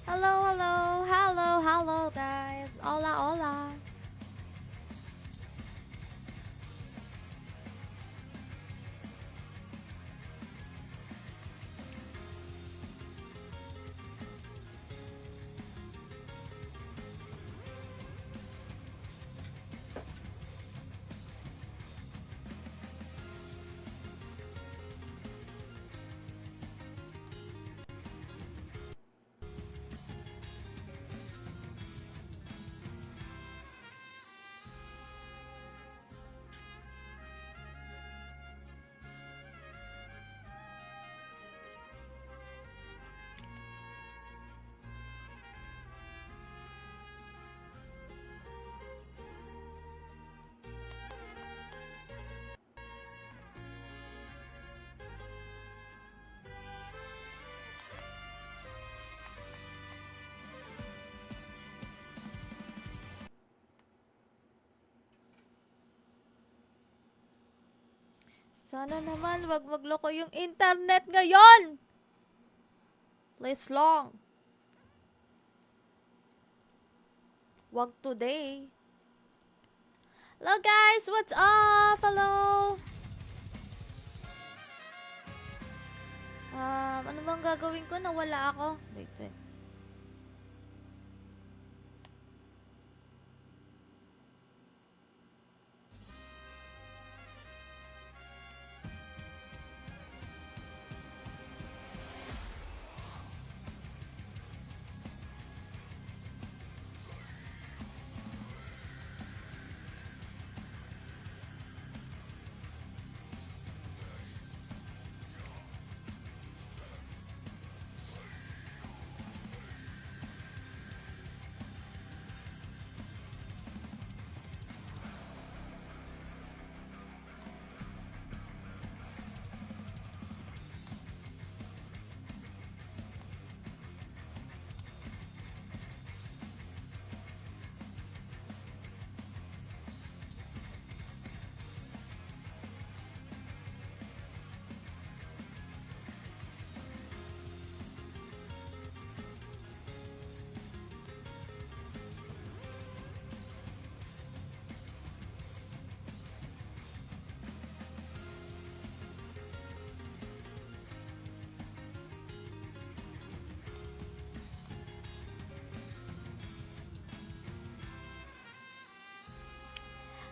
Hello, hello, hello, hello, guys. Hola, hola. Sana naman wag magloko yung internet ngayon. Please long. Wag today. Hello guys, what's up? Hello. Ano bang gagawin ko? Nawala ako. Wait.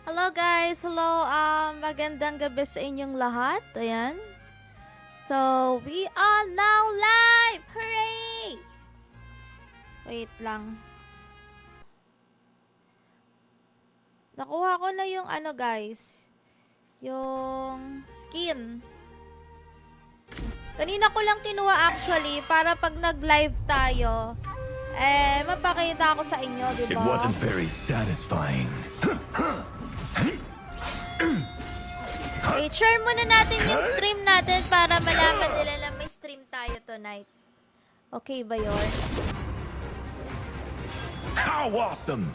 Hello guys, hello. Magandang gabi sa inyong lahat. Ayan. So, we are now live. Hooray! Wait lang. Nakuha ko na yung ano guys. Yung skin. Kanina ko lang kinuha actually para pag nag-live tayo, mapakita ko sa inyo, di It ba? wasn't very satisfying. Wait, share muna natin yung stream natin para malaman nila na may stream tayo tonight. Okay ba yun? How awesome!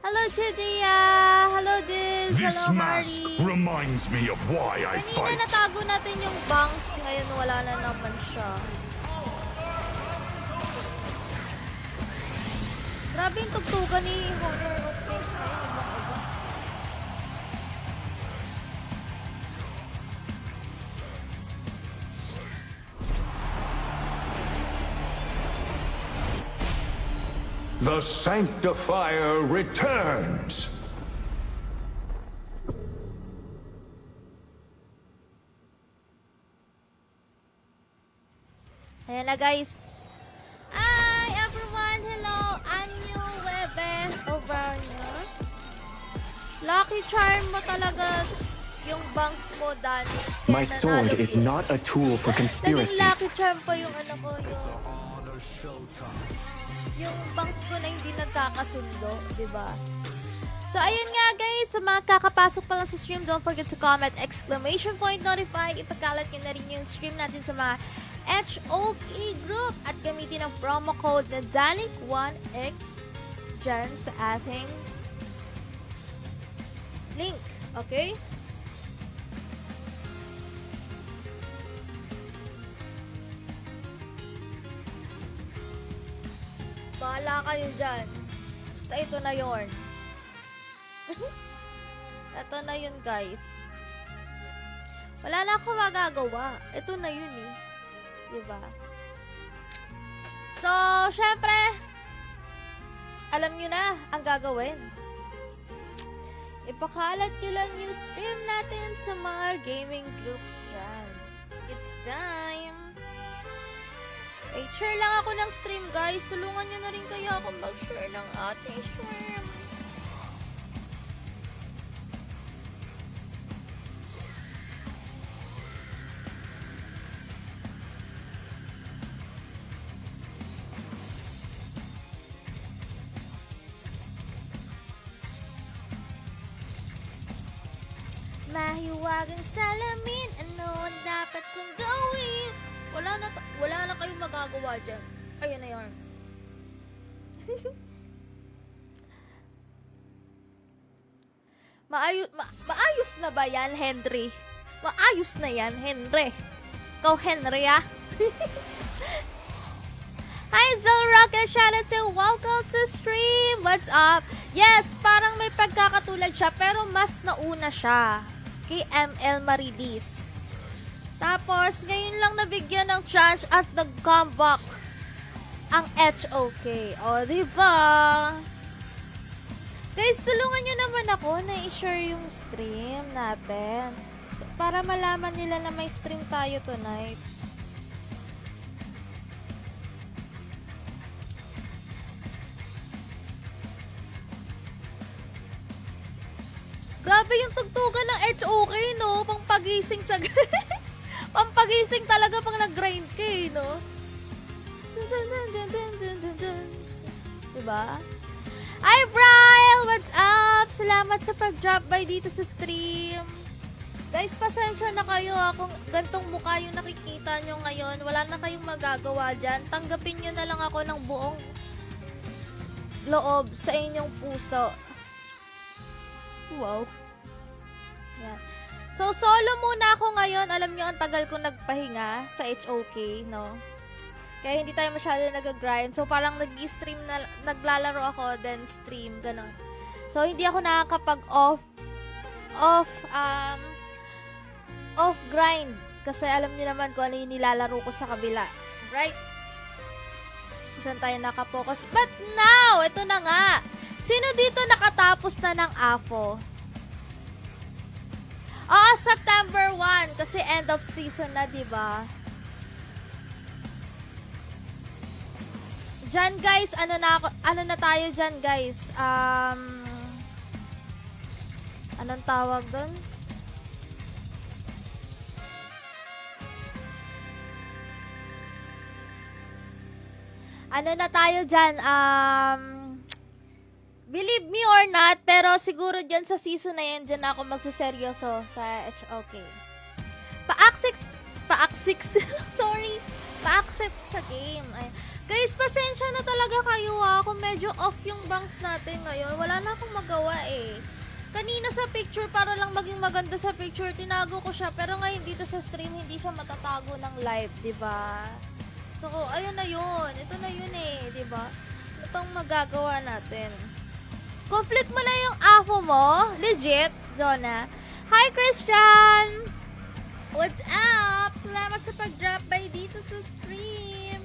Hello, Judia! Hello, Diz! This Hello, mask Mari! reminds me of why I Kanina fight. natago natin yung bangs. Ngayon wala na naman siya. Grabe yung tugtugan ni Honor of Kings ngayon. Ibang-iba. The Sanctifier returns! Ayan na guys. Hi everyone! Hello! Anyo Webe over nyo. Lucky charm mo talaga yung bangs mo, Danny. My sword is not a tool for Naging conspiracies. lucky charm pa yung ano ko, yung bangs ko na hindi nagkakasundo, di ba? So, ayun nga guys, sa mga kakapasok pa lang sa stream, don't forget to comment, exclamation point, notify, ipagkalat nyo na rin yung stream natin sa mga HOK group at gamitin ang promo code na DANIC1X dyan sa ating link, okay? Bahala kayo dyan. Basta ito na yun. Ito na yun, guys. Wala na akong magagawa. Ito na yun eh. Diba? So, syempre, alam nyo na ang gagawin. Ipakalat nyo lang yung stream natin sa mga gaming groups dyan. It's time. Share lang ako ng stream, guys. Tulungan nyo na rin kayo ako mag-share ng ating stream. Mahiwagang salamin, ano ang dapat kong gawin? Wala na kayong magagawa dyan. Ayun na yun. Maayos na ba yan, Henry? Maayos na yan, Henry. Ikaw, Henry, ah. Hi, Zelrocket. Shoutout sa welcome to stream. What's up? Yes, parang may pagkakatulad siya, pero mas nauna siya kay ML Marilis. Tapos, ngayon lang nabigyan ng chance at nag-comeback ang HOK. O, diba? Guys, tulungan nyo naman ako na i-share yung stream natin. Para malaman nila na may stream tayo tonight. Grabe yung tugtugan ng HOK, no? Pampagising sa... Pampagising talaga pang nag-grind ka, eh, no? Diba? Hi, Brian! What's up? Salamat sa pag-drop by dito sa stream. Guys, pasensya na kayo. Kung gantong mukha yung nakikita nyo ngayon, wala na kayong magagawa dyan. Tanggapin nyo na lang ako ng buong loob sa inyong puso. Wow. Yan. So, solo muna ako ngayon. Alam nyo, ang tagal kong nagpahinga sa HOK, no? Kaya hindi tayo masyado nag-grind. So, parang nag-stream na, naglalaro ako, then stream, ganon. So, hindi ako nakakapag-off grind. Kasi alam nyo naman kung ano yung nilalaro ko sa kabila. Right? Saan tayo nakapokus? But now, ito na nga. Sino dito nakatapos na ng AFO? September 1. Kasi end of season na, diba? Diyan, guys, ano na tayo dyan, guys? Anong tawag doon? Ano na tayo dyan? Believe me or not, pero siguro dyan sa season na yan, dyan ako magsaseryoso sa HOK. Sorry. Pa-accept sa game. Ay. Guys, pasensya na talaga kayo kung medyo off yung banks natin ngayon. Wala na akong magawa eh. Kanina sa picture, para lang maging maganda sa picture, tinago ko siya. Pero ngayon dito sa stream, hindi siya matatago ng live, diba? So, ayun na yun. Ito na yun eh, diba? Ano pang magagawa natin? Complete mo na yung AFO mo? Legit, Jonah. Hi, Christian! What's up? Salamat sa pag-drop by dito sa stream.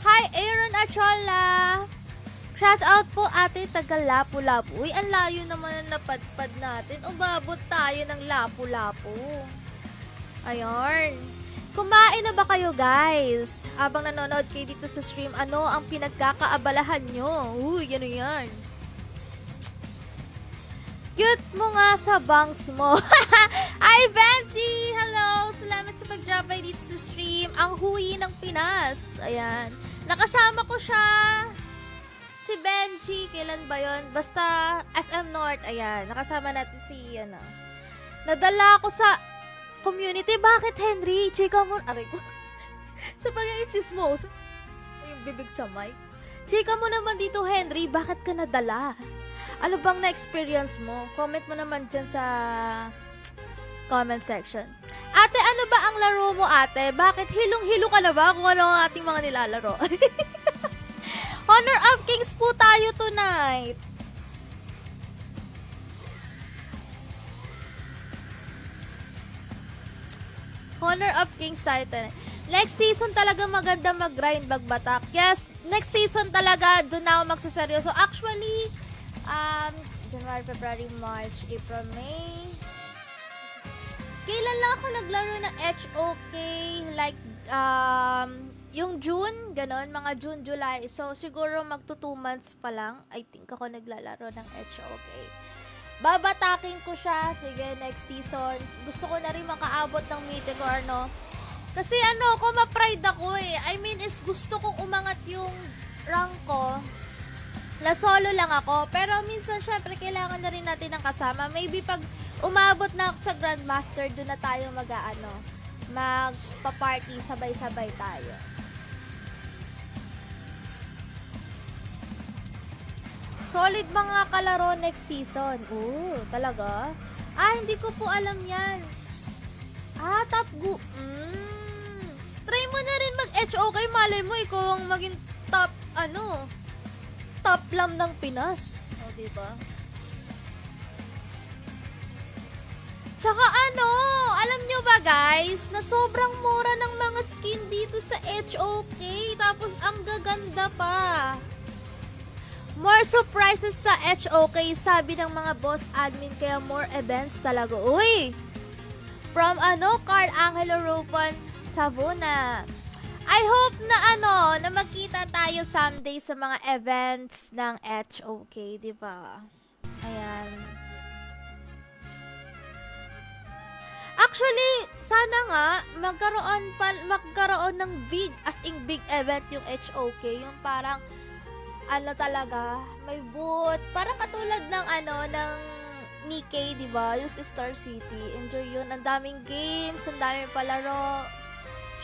Hi, Aaron Achola! Shout out po ate taga Lapu-Lapu. Uy, ang layo naman ang napadpad natin. Umabot tayo ng Lapu-Lapu. Ayun. Kumain na ba kayo, guys? Habang nanonood kayo dito sa stream, ano ang pinagkakaabalahan nyo? Uy, yan. Cute mo nga sa bangs mo. Hi, Benji! Hello! Salamat sa pag-drop by dito sa stream. Ang huyi ng Pinas. Ayan. Nakasama ko siya. Si Benji. Kailan ba yon? Basta SM North. Ayan. Nakasama natin si, nadala ako sa community. Bakit, Henry? Chika mo. Aray ko. Sa pag-i-chismos. Yung bibig sa mic. Chika mo naman dito, Henry. Bakit ka nadala? Ano bang na-experience mo? Comment mo naman dyan sa comment section. Ate, ano ba ang laro mo, ate? Bakit hilong-hilo ka na ba kung ano ang ating mga nilalaro? Honor of Kings po tayo tonight. Honor of Kings tayo tonight. Next season talaga maganda mag-grind, bagbatak. Yes, next season talaga, doon na ako magsaseryoso. Actually, January, February, March, April, May. Kailan lang ako naglaro ng HOK? Like, yung June, ganon, mga June, July. So, siguro magto 2 months pa lang, I think ako naglalaro ng HOK. Babatakin ko siya, sige, next season. Gusto ko na rin makaabot ng Mythic or ano. Kasi ako, ma-pride ako eh. I mean, is gusto kong umangat yung rank ko. Na solo lang ako. Pero minsan, syempre, kailangan na rin natin ng kasama. Maybe pag umabot na ako sa Grandmaster, doon na tayo magpa-party, sabay-sabay tayo. Solid mga kalaro next season. Oh, talaga? Hindi ko po alam yan. Top go. Try mo na rin mag-HOK. Malay mo, ikaw ang maging top, top lam ng Pinas. O, diba? Tsaka alam nyo ba guys, na sobrang mura ng mga skin dito sa HOK. Tapos, ang gaganda pa. More surprises sa HOK, sabi ng mga boss admin, kaya more events talaga. Uy! From Carl Angelo Ropan Savona. I hope na na magkita tayo someday sa mga events ng HOK, di ba? Ayan. Actually, sana nga magkaroon ng big, as in big event yung HOK, yung parang talaga, may booth, parang katulad ng ng Nikkei, di ba? Yung sa Star City. Enjoy yun. Ang daming games, ang daming palaro.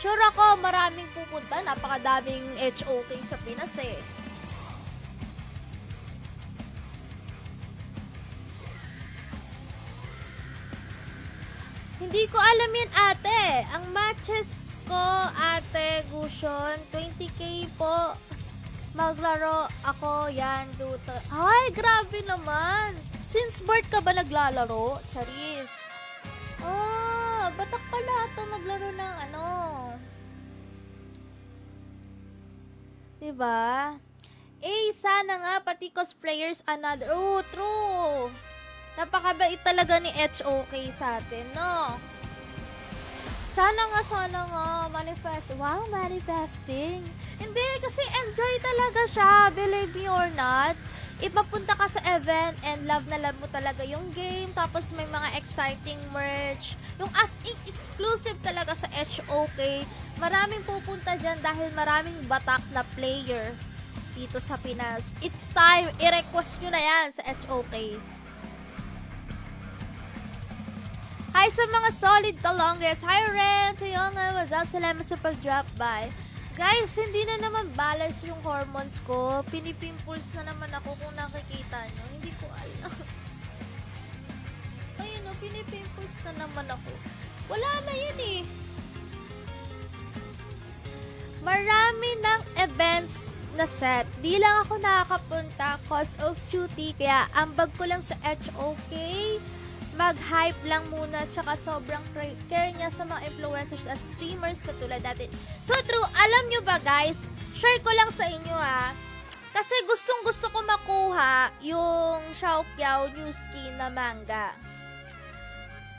Sure ako, maraming pupunta. Napakadaming HOK sa Pinas eh. Hindi ko alam yun, ate. Ang matches ko, ate, Gushon, 20k po. Maglaro ako, yan, Dota. Ay, grabe naman. Since birth ka ba naglalaro? Charis. Batak pala ito maglaro ng diba? Sana nga, pati cosplayers another. Oh, true. Napakabait talaga ni HOK sa atin, no? Sana nga, manifest. Wow, manifesting. Hindi, kasi enjoy talaga siya, believe me or not. Ipapunta ka sa event and love na love mo talaga yung game. Tapos may mga exciting merch. Yung as in exclusive talaga sa HOK. Maraming pupunta dyan dahil maraming batak na player dito sa Pinas. It's time, i-request nyo na yan sa HOK. Hi sa mga solid talonges. Hi Ren, Tuyonga, what's up? Salamat sa pag-drop by. Guys, hindi na naman balance yung hormones ko. Pinipimples na naman ako kung nakikita nyo. Hindi ko alam. Ayun o, pinipimples na naman ako. Wala na yun eh. Marami ng events na set. Di lang ako nakakapunta cause of duty. Kaya ambag ko lang sa HOK. Mag-hype lang muna, tsaka sobrang care niya sa mga influencers at streamers katulad natin. So true, alam nyo ba guys, share ko lang sa inyo kasi gustong gusto ko makuha yung Xiaoqiao new skin na manga.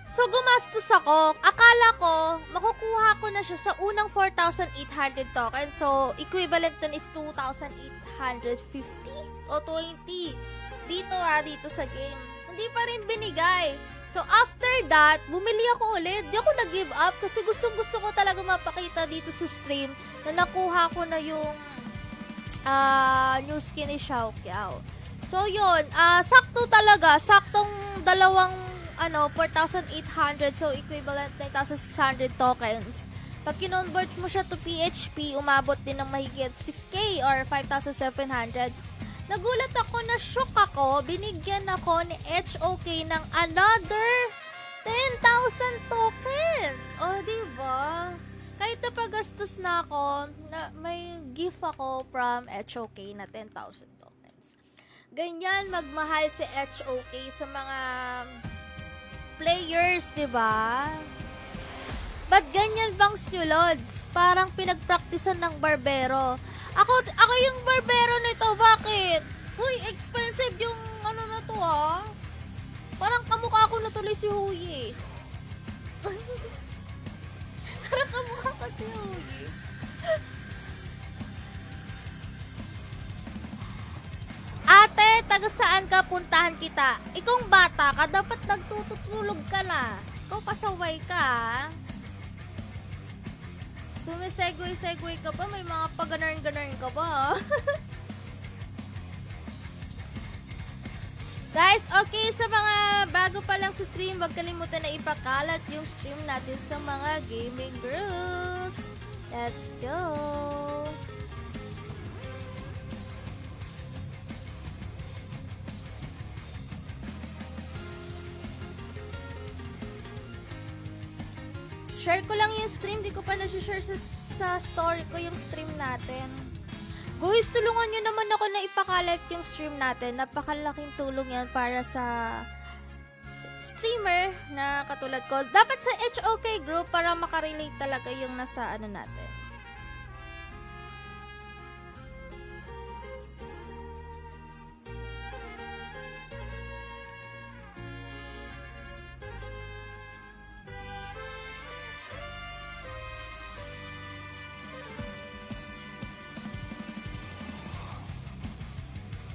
So gumastos ako, akala ko makukuha ko na siya sa unang 4,800 tokens, so equivalent nun is 2,850 o 20 dito sa game. Hindi pa rin binigay. So, after that, bumili ako ulit. Di ako nag-give up kasi gustong-gusto ko talaga mapakita dito sa stream na nakuha ko na yung new skin ni Xiaoqiao. So, yun. Sakto talaga. Saktong dalawang 4,800. So, equivalent 9,600 tokens. Pag kinonvert mo siya to PHP, umabot din ng mahigit 6K or 5,700. Nagulat ako, na-shock ako, binigyan ako ni HOK ng another 10,000 tokens. O, diba? nagastos na ako, may gift ako from HOK na 10,000 tokens. Ganyan magmahal si HOK sa mga players, diba? Ba't ganyan bang Lods? Parang pinagpraktisan ng barbero. Ako yung barbero nito, bakit? Huy, expensive yung ano na to ah. Parang kamukha ko na tuloy si Huy eh. Parang kamukha ko si Huy. Ate, taga saan ka? Puntahan kita. Ikong bata ka, dapat nagtutulog ka na. Ikaw pasaway ka ah. Sumisegway-segway ka ba? May mga pag-ganarn-ganarn ka ba? Guys, okay, sa mga bago pa lang sa stream, huwag kalimutan na ipakalat yung stream natin sa mga gaming groups. Let's go! Share ko lang yung stream, di ko pa na-share sa story ko yung stream natin. Guys, tulungan nyo naman ako na ipakalat yung stream natin. Napakalaking tulong yan para sa streamer na katulad ko. Dapat sa HOK group para makarelate talaga yung nasa ano natin.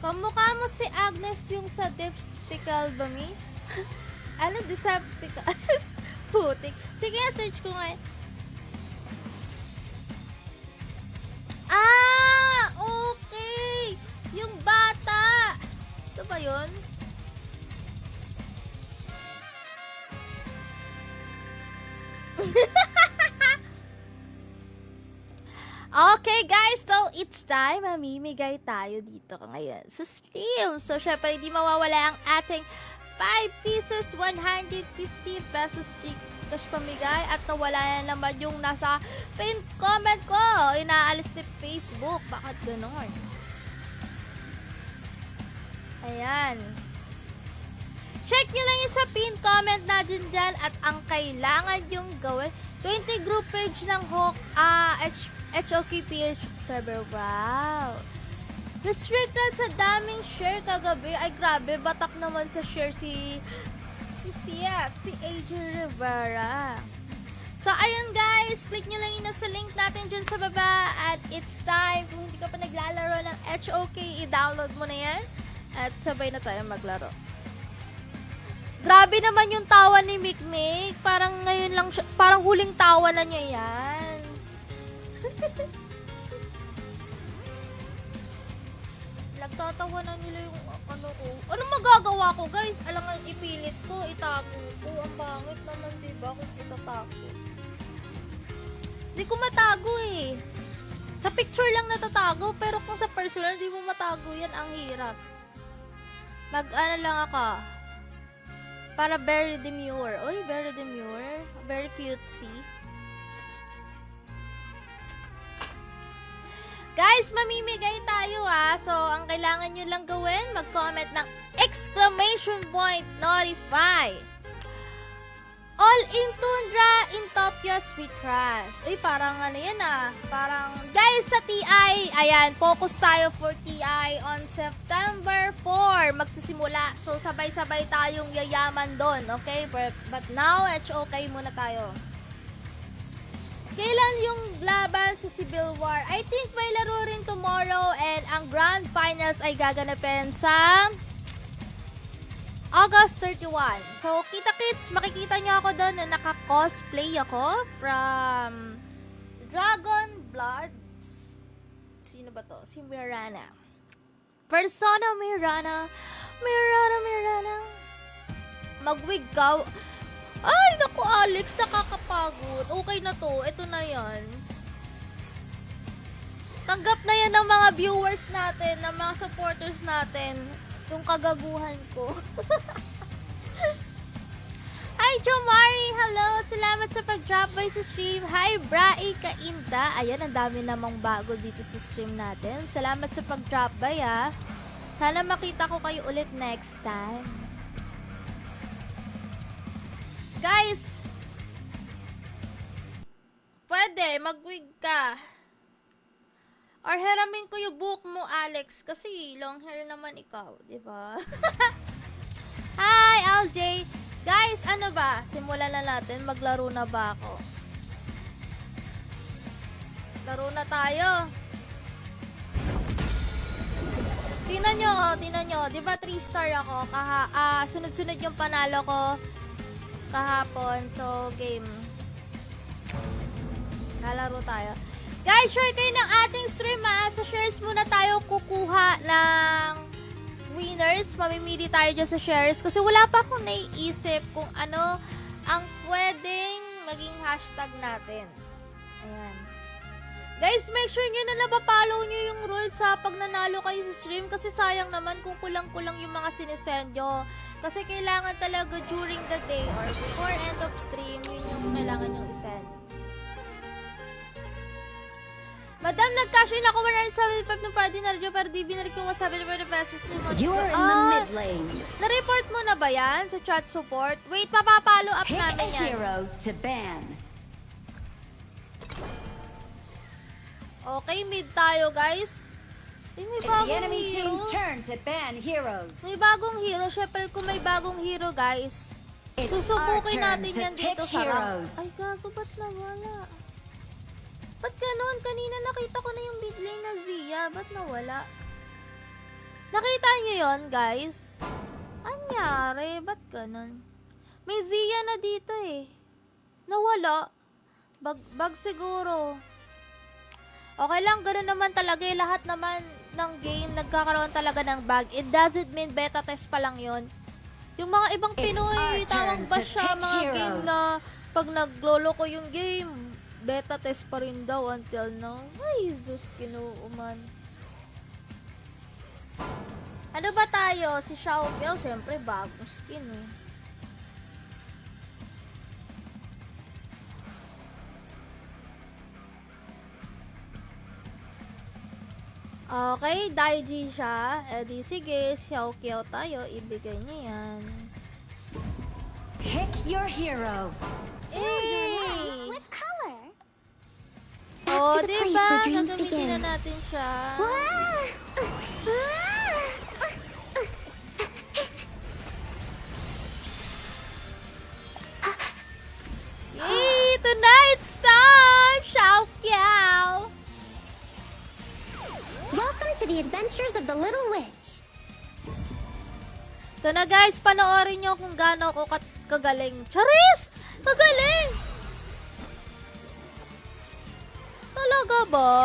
Kamukha mo si Agnes yung sa Despicable Me? Ano? Despicable? Putik. Sige, search ko nga. Ah! Okay! Yung bata! Ito ba yun? Okay guys, so it's time. Mamimigay tayo dito ngayon sa stream. So syempre hindi mawawala ang ating 5 pieces, 150 pesos cash pamigay. At nawala na naman yung nasa pinned comment ko. Inaalis ni Facebook. Bakit ganon? Ayan. Check nyo lang yung sa pinned comment natin dyan. At ang kailangan yung gawin, 20 group page ng HOKPH server. Wow. Restricted sa daming share kagabi. Ay, grabe. Batak naman sa share si AJ Rivera. So, ayun guys. Click nyo lang yung nasa link natin dyan sa baba. At it's time. Kung hindi ka pa naglalaro ng HOK, i-download mo na yan. At sabay na tayo maglaro. Grabe naman yung tawa ni Mikmik. Parang ngayon lang siya, parang huling tawa na niya yan. Nagtatawa na nila yung ano ko. Anong magagawa ko, guys? Alangan ipilit ko, itago ko. Ang pangit naman, diba? Kung itatago. Di ko matago eh. Sa picture lang natatago, pero kung sa personal, di mo matago yan. Ang hirap. Mag-ano lang ako. Para very demure. Uy, very demure. Very cutesy. Guys, mamimigay tayo ah. So, ang kailangan nyo lang gawin, mag-comment ng exclamation point notify. All in Tundra, in Topia, Sweet Trust. Uy, parang ano yan ah. Parang, guys, sa TI, ayan, focus tayo for TI on September 4. Magsisimula. So, sabay-sabay tayong yayaman doon, okay? But now, HOK muna tayo. Kailan yung laban sa Civil War? I think may laro rin tomorrow and ang grand finals ay gaganapin sa August 31. So, kita-kits, makikita nyo ako doon na naka-cosplay ako from Dragon Bloods. Sino ba to? Si Mirana. Persona Mirana. Mirana. Mag-wig ka. Ay, naku Alex, nakakapagod. Okay na to, ito na yan. Tanggap na yan ng mga viewers natin, ng mga supporters natin, yung kagaguhan ko. Hi Hi, Jomari! Hello! Salamat sa pag-drop by sa stream. Hi, Brai Kainta. Ayan, ang dami namang bago dito sa stream natin. Salamat sa pag-drop by, ah. Sana makita ko kayo ulit next time. Guys! Pwede, mag-wig ka. Or hiramin ko yung buhok mo, Alex. Kasi long hair naman ikaw, di ba? Hi, LJ! Guys, ano ba? Simulan na natin. Maglaro na ba ako? Laro na tayo. Tingnan nyo ako, tingnan nyo. Di ba 3-star ako? Sunod-sunod yung panalo ko kahapon. So, game. Lalaro tayo. Guys, share kayo ng ating stream, ha. Sa shares muna tayo kukuha ng winners. Mamimili tayo dyan sa shares. Kasi wala pa akong naiisip kung ano ang pwedeng maging hashtag natin. Ayan. Guys, make sure nyo na napapollow nyo yung rules sa pag nanalo kayo sa stream. Kasi sayang naman kung kulang-kulang yung mga sinesend nyo. Kasi kailangan talaga during the day or before end of stream, yun yung kailangan nyong isend. Madam, nag-cash in ako 175 ng party na radyo pero di binalik yung 170 pesos ni Mod. You're in the mid lane. Na-report mo na ba yan sa chat support? Wait, papapalo up Pick a namin yan. hero to ban. Okay, mid tayo, guys. May It's the bagong enemy hero. team's turn to ban heroes. May bagong hero. Syempre, kung may bagong hero, guys, It's susubukin our turn natin to yan pick dito sa rank. heroes. Ay, gago, ba't nawala? Ba't ganun? Kanina nakita ko na yung mid lane na Zia. Ba't nawala? Nakita niyo yon, guys? Anyari? Ba't ganun? May Zia na dito eh. Nawala. Bag siguro. Okay lang, ganun naman talaga eh. Lahat naman ng game nagkakaroon talaga ng bug. It doesn't mean beta test pa lang yon. Yung mga ibang Pinoy, our tawang turn ba to siya, pick mga game heroes. na pag naglolo ko yung game, beta test pa rin daw until now. Ay, Jesus, kinuuman. Ano ba tayo? Si Xiao Piao, syempre bagong skin eh. Okay, Daiji siya. Eh di sige, Xiao Piao tayo. Ibigay niya yan. Pick your hero. Eh! What color? Oh, to the place diba? where dreams Gagamitin na begin. natin siya. Yay! Tonight's time! Xiao Piao! Welcome to the adventures of the Little Witch. Ito na guys, panoorin nyo kung gaano ako kagaling. Charis! Kagaling! Talaga ba?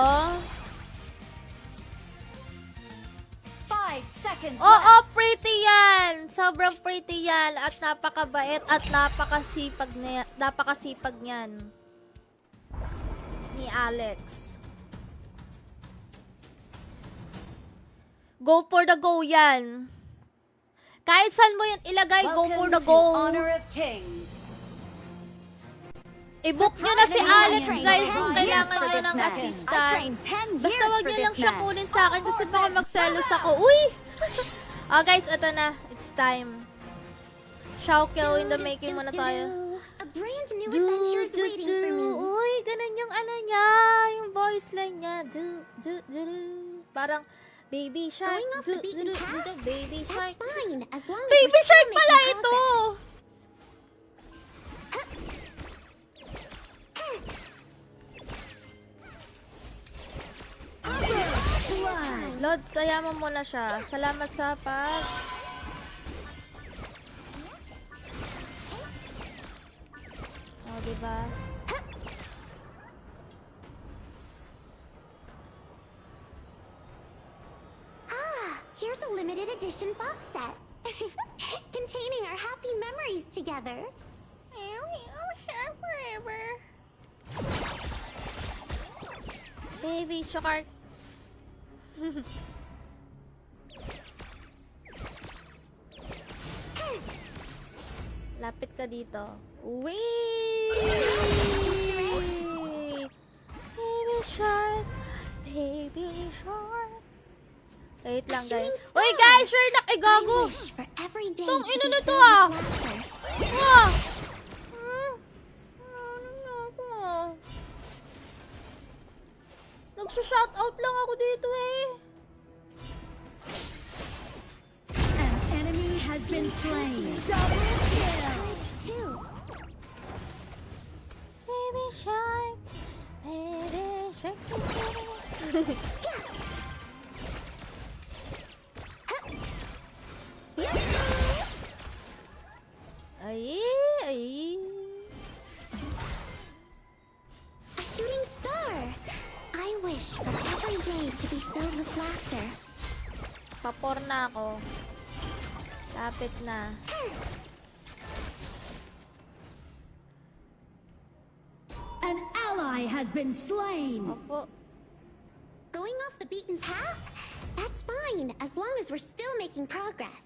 5 seconds Oo, left. pretty yan! Sobrang pretty yan at napakabait at napakasipag niyan ni Alex. Go for the go yan. Kahit saan mo yan ilagay, go for Welcome the to go. Honor of Kings. I-book nyo na si Alex, Surprisingly, guys, I kung trained kailangan for nyo this ng match. I assistant. trained 10 Basta years wag for nyo this lang siya match. kunin sa akin kasi baka magselos ako. Uy! Oh, guys, ito na. It's time. Xiao Piao in the making muna tayo. A brand new adventure is waiting for me. Uy, ganun yung ano niya. Yung voice line niya. Parang, baby shark. Going off the beaten path? Baby shark. That's fine, as long as Baby we're still shark pala making ito! progress. Lods, ayaman mo na siya. Salamat sa pag... Oh, diba? Here's a limited edition box set. Containing our happy memories together. Baby shark. Lapit ka dito. Wee! Baby shark, baby shark. Wait lang, guys. Uy, guys, sure na kay I gago. wish for every day Tong to ina be na to, filled ah. with laughter. Ah! Ano na ako? Nagsa-shoutout lang ako dito eh. An enemy has been slain. Courage too. Baby shark, baby shark. Ay, ay. A shooting star. I wish for every day to be filled with laughter. Papor na ako. Lapit na. An ally has been slain. Opo. Going off the beaten path? That's fine, as long as we're still making progress.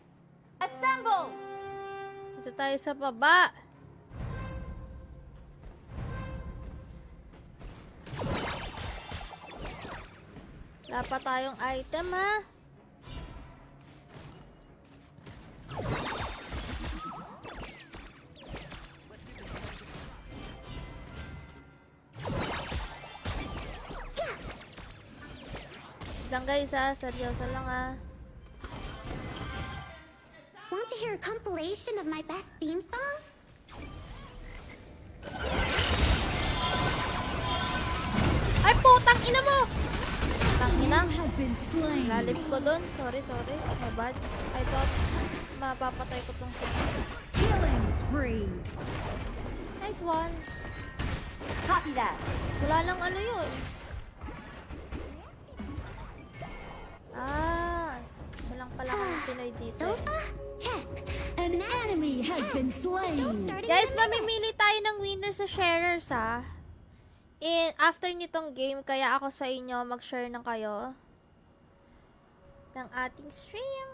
Assemble! Dito tayo sa baba. Wala pa tayong item, ha? Lang guys, ha? Seryoso lang, ha? Want to hear a compilation of my best theme songs? Ay, putang ina mo! Putang ina. Has been slain. Lalim ko dun. Sorry. My bad. I thought mapapatay ko tong si... Killing spree. Nice one. Copy that. Wala lang ano yun. Ah, walang pala kang Pinoy dito. Sofa? Check. An enemy has been Show slain. starting Guys, in a minute. mamimili tayo ng winner sa sharers, ha? After nitong game, kaya ako sa inyo mag-share na kayo ng ating stream.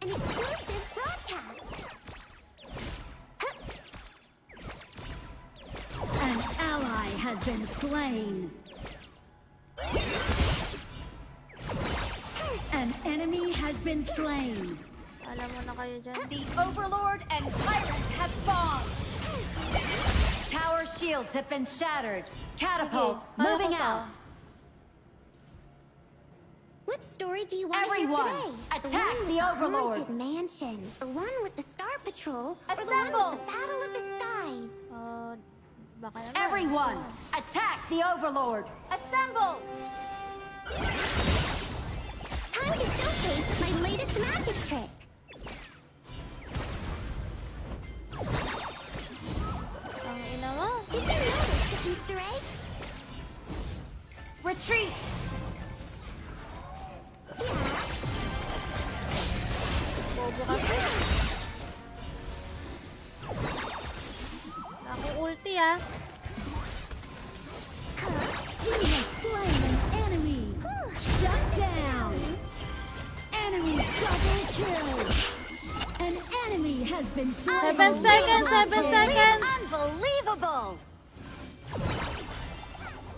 An exclusive broadcast. An ally has been slain. An enemy has been slain. Alam mo na kayo dyan. The Overlord and Tyrant have spawned. Tower shields have been shattered. Catapults Sige, kaya moving ko to. out. Which story do you want Everyone, to hear today? attack one the with Overlord. Haunted Mansion, the one with the Star Patrol, or the one Assemble. with the Battle of the Skies? Baka naman. Everyone, attack the Overlord. Assemble. Time to showcase my latest magic trick. Ang ina mo. Did you notice the Easter eggs? Retreat. Bobo kasi. Ako ulti, ah. You have slain an enemy. Shut down. Enemy double kill. An enemy has been slain. 7 seconds, 7 seconds. Unbelievable.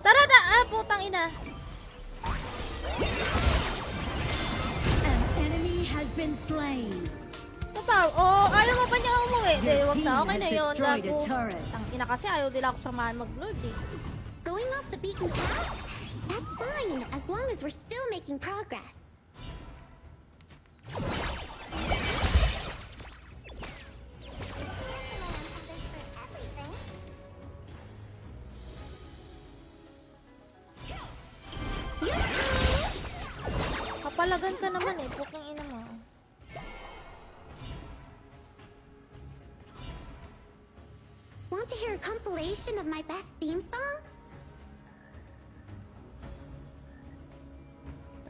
Tara na! Ah, putang ina. An enemy has been slain. Ito pa. Oh, ayaw mo pa niya umuwi. Hindi, Your wag team na. Okay has na yun. destroyed a Gago. turret. Ang ina kasi ayaw nila ako samahan mag-lord, eh. Going off the beaten path? That's fine, as long as we're still making progress. Kapalagan ka naman, eh. Putang ina mo. Want to hear a compilation of my best theme songs?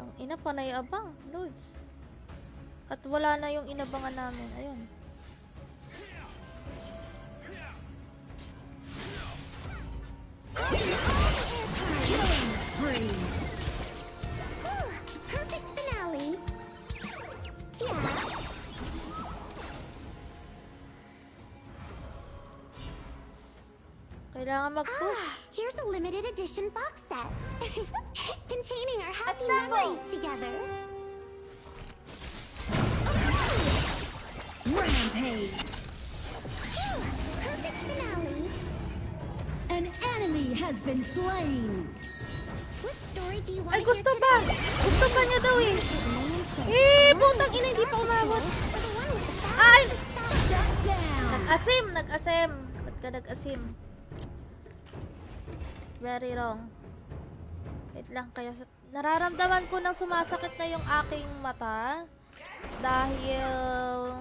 Ang ina, panay abang. Loads. At wala na yung inabangan namin. Ayun. Killing spree. Perfect finale. Yeah. mag-push. Here's a limited edition box set. Containing our happy Assemble! memories together. Rampage. Phew, perfect finale. An enemy has been slain. What story do you want Ay, to hear gusto today? pa! Gusto pa niya daw eh! Eh, putang ina, hindi pa umabot. Or the one with the fabulous Ay! style? Shut down. Nag-asim! Nag-asim! Ba't ka nag-asim? Very wrong. Wait lang kayo. Nararamdaman ko nang sumasakit na yung aking mata. Dahil...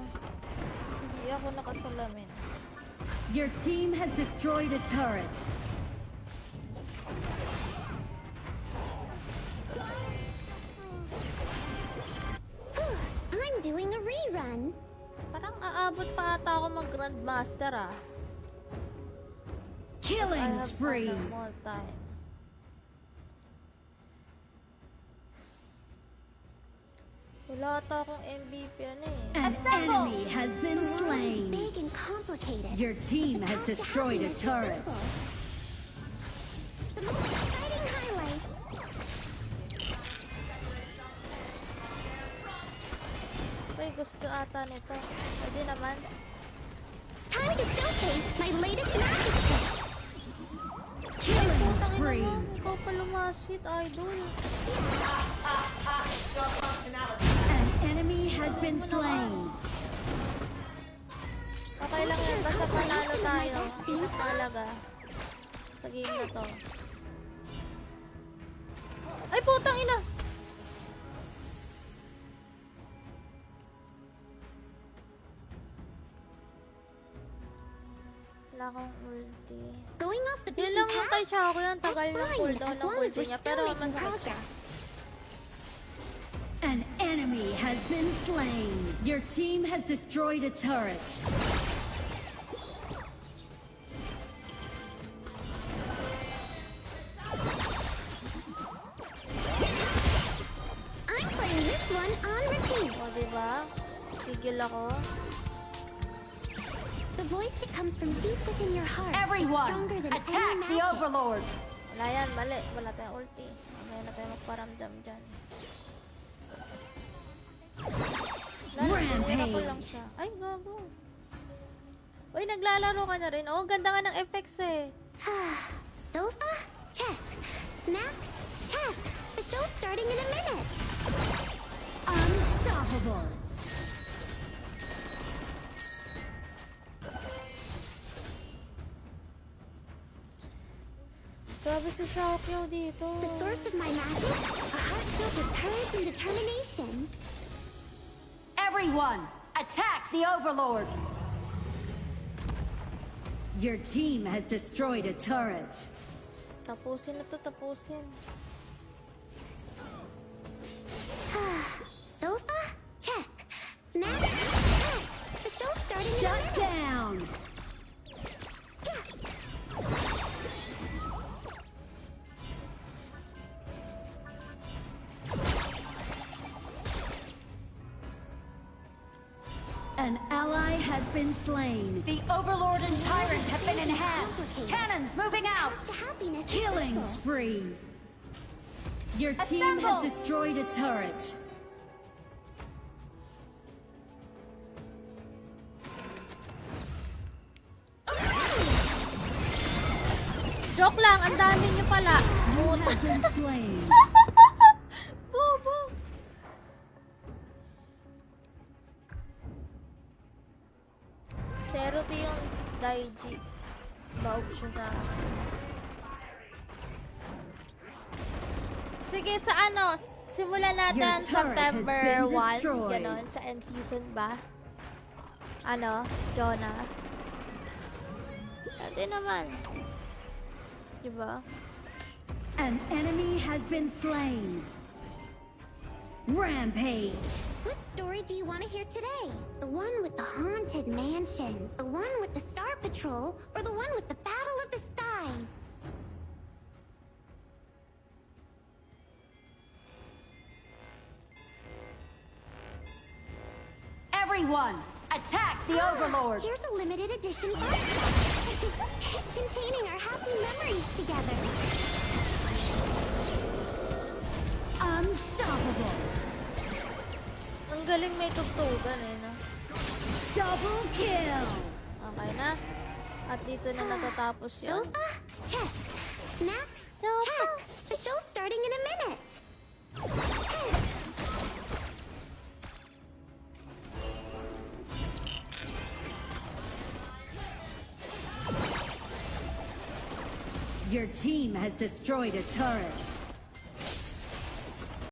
hindi ako nakasalamin. Your team has destroyed a turret. I'm doing a rerun. Parang aabot pa ata ako mag-Grandmaster ah. I Killing have spree. more time. Wala ata akong MVP ano eh. An enemy has been The world is slain. big and complicated. Your team The has path to destroyed a happiness is turret. simple. The most exciting highlights. Uy, gusto ata nito. Pwede naman. Time to showcase my latest magic trick. Killing Putang ina spree. mo, ikaw pa lumasit, idol. An enemy has been slain. Okay lang yan, basta panalo tayo. Talaga. Sa game na to. Ay, putang ina! Wala akong ulti. Going off the Yun beaten lang yung kay path? Shaco yan, tagal That's ng fine, cooldown as ng long as ulti we're niya. still Pero making masakit siya. progress. An enemy has been slain. Your team has destroyed a turret. I'm playing this one on repeat. O, diba? Tigil ako. The voice that comes from deep within your heart is Everyone, stronger than attack any the magic. Overlord. Wala yan, mali. Wala tayong ulti. Mamaya na tayo magparamdam dyan. Rampage. Ko lang siya. Ay, gago. Uy, naglalaro ka na rin. Oh, ganda nga ng effects eh. Sofa? Check. Snacks? Check. The show's starting in a minute. Unstoppable. Grabe si Xiaoqiao dito. The source of my magic? A heart filled with courage and determination. Everyone, attack the Overlord. Your team has destroyed a turret. Tapusin na to, tapusin. Sofa? Check. Snacks? Check. The show's starting in a Shut minute. down. An ally has been slain. The Overlord and Tyrant have been enhanced. Cannons moving out. To happiness is Killing simple. spree. Your team has destroyed a turret. Joke lang, ang dami niyo pala. You have been slain. Bobo. Zero to yung Daiji. Baog siya sa akin. Sige, sa ano, simulan natin Your turret has September been 1, destroyed. ganon, sa end season ba? Ano, Jonah? Pwede naman. Diba? An enemy has been slain. Rampage. Which story do you want to hear today? The one with the haunted mansion, the one with the Star Patrol, or the one with the Battle of the Skies? Everyone, attack the Overlord. Here's a limited edition box containing our happy together. Unstoppable. Ang galing may tugtugan eh, no? Double kill. Okay na. At dito na natatapos yun. Sofa? Check. Snacks? Sofa. Check. The show's starting in a minute. Your team has destroyed a turret.